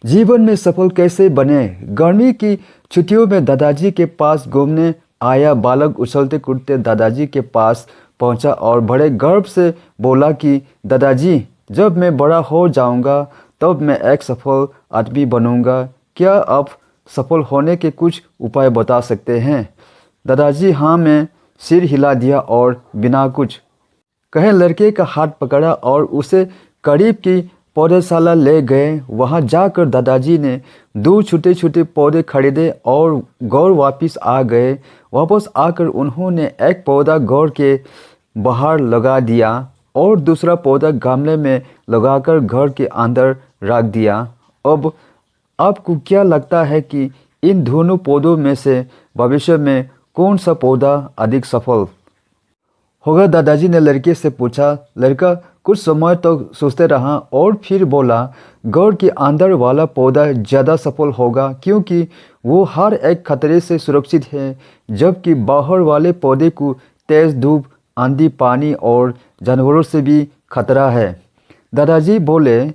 जीवन में सफल कैसे बने। गर्मी की छुट्टियों में दादाजी के पास घूमने आया बालक उछलते कूदते दादाजी के पास पहुंचा और बड़े गर्व से बोला कि दादाजी, जब मैं बड़ा हो जाऊंगा तब मैं एक सफल आदमी बनूंगा। क्या आप सफल होने के कुछ उपाय बता सकते हैं? दादाजी हाँ में सिर हिला दिया और बिना कुछ कहे लड़के का हाथ पकड़ा और उसे करीब की पौधशाला ले गए। वहां जाकर दादाजी ने 2 छोटे छोटे पौधे खरीदे और गौर वापस आ गए। वापस आकर उन्होंने एक पौधा गौर के बाहर लगा दिया और दूसरा पौधा गमले में लगाकर घर के अंदर रख दिया। अब आपको क्या लगता है कि इन दोनों पौधों में से भविष्य में कौन सा पौधा अधिक सफल होगा? दादाजी ने लड़के से पूछा। लड़का कुछ समय तक तो सोचते रहा और फिर बोला, घर के अंदर वाला पौधा ज़्यादा सफल होगा क्योंकि वो हर एक खतरे से सुरक्षित है, जबकि बाहर वाले पौधे को तेज़ धूप, आंधी, पानी और जानवरों से भी खतरा है। दादाजी बोले,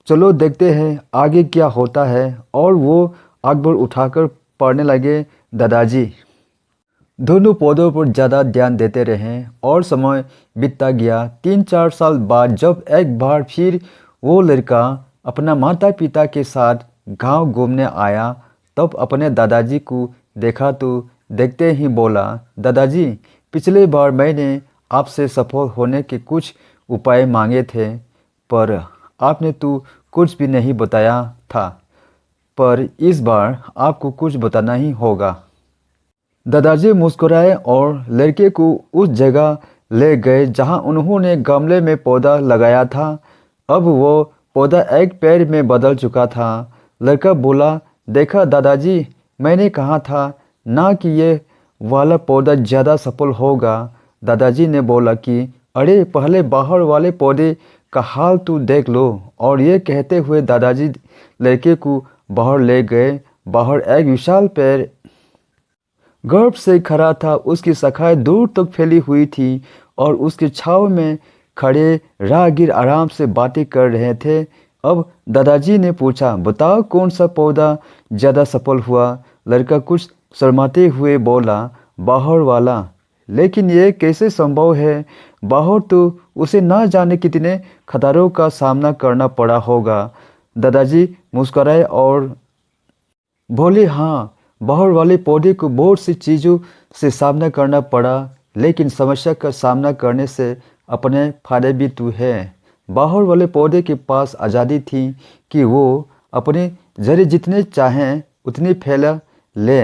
चलो देखते हैं आगे क्या होता है। और वो अखबार उठाकर पढ़ने लगे। दादाजी दोनों पौधों पर ज़्यादा ध्यान देते रहे और समय बीतता गया। 3-4 साल बाद जब एक बार फिर वो लड़का अपना माता पिता के साथ गांव घूमने आया, तब अपने दादाजी को देखा तो देखते ही बोला, दादाजी, पिछले बार मैंने आपसे सफल होने के कुछ उपाय मांगे थे, पर आपने तो कुछ भी नहीं बताया था, पर इस बार आपको कुछ बताना ही होगा। दादाजी मुस्कुराए और लड़के को उस जगह ले गए जहां उन्होंने गमले में पौधा लगाया था। अब वो पौधा एक पेड़ में बदल चुका था। लड़का बोला, देखा दादाजी, मैंने कहा था ना कि ये वाला पौधा ज़्यादा सफल होगा। दादाजी ने बोला कि अरे पहले बाहर वाले पौधे का हाल तो देख लो। और ये कहते हुए दादाजी लड़के को बाहर ले गए। बाहर एक विशाल पेड़ गर्भ से खड़ा था। उसकी शाखाएं दूर तक फैली हुई थी और उसकी छांव में खड़े राहगीर आराम से बातें कर रहे थे। अब दादाजी ने पूछा, बताओ कौन सा पौधा ज़्यादा सफल हुआ? लड़का कुछ शर्माते हुए बोला, बाहर वाला। लेकिन ये कैसे संभव है? बाहर तो उसे ना जाने कितने खतरों का सामना करना पड़ा होगा। दादाजी मुस्कुराए और बोले, हाँ, बाहर वाले पौधे को बहुत सी चीज़ों से सामना करना पड़ा, लेकिन समस्या का सामना करने से अपने फायदे भी तो है। बाहर वाले पौधे के पास आज़ादी थी कि वो अपने जड़ें जितने चाहें उतनी फैला ले,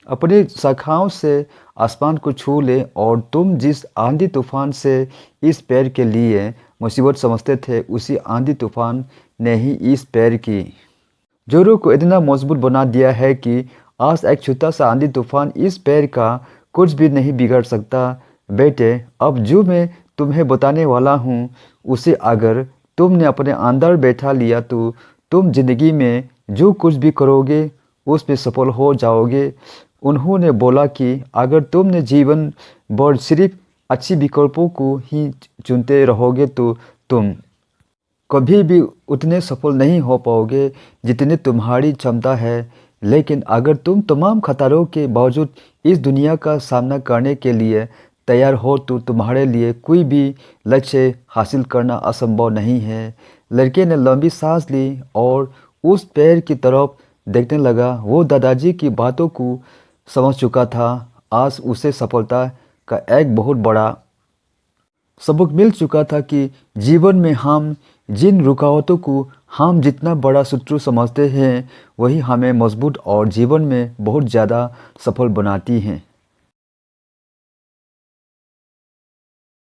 अपनी शाखाओं से आसमान को छू ले। और तुम जिस आंधी तूफान से इस पेड़ के लिए मुसीबत समझते थे, उसी आंधी तूफान ने ही इस पेड़ की जड़ों को इतना मजबूत बना दिया है कि आज एक छोटा सा आंधी तूफान इस पेड़ का कुछ भी नहीं बिगाड़ सकता। बेटे, अब जो मैं तुम्हें बताने वाला हूँ, उसे अगर तुमने अपने अंदर बैठा लिया तो तुम जिंदगी में जो कुछ भी करोगे उसमें सफल हो जाओगे। उन्होंने बोला कि अगर तुमने जीवन भर सिर्फ अच्छी विकल्पों को ही चुनते रहोगे तो तुम कभी भी उतने सफल नहीं हो पाओगे जितनी तुम्हारी क्षमता है। लेकिन अगर तुम तमाम खतरों के बावजूद इस दुनिया का सामना करने के लिए तैयार हो तो तुम्हारे लिए कोई भी लक्ष्य हासिल करना असंभव नहीं है। लड़के ने लंबी सांस ली और उस पेड़ की तरफ देखने लगा। वो दादाजी की बातों को समझ चुका था। आज उसे सफलता का एक बहुत बड़ा सबक मिल चुका था कि जीवन में हम जिन रुकावटों को हम जितना बड़ा शत्रु समझते हैं, वही हमें मजबूत और जीवन में बहुत ज़्यादा सफल बनाती हैं।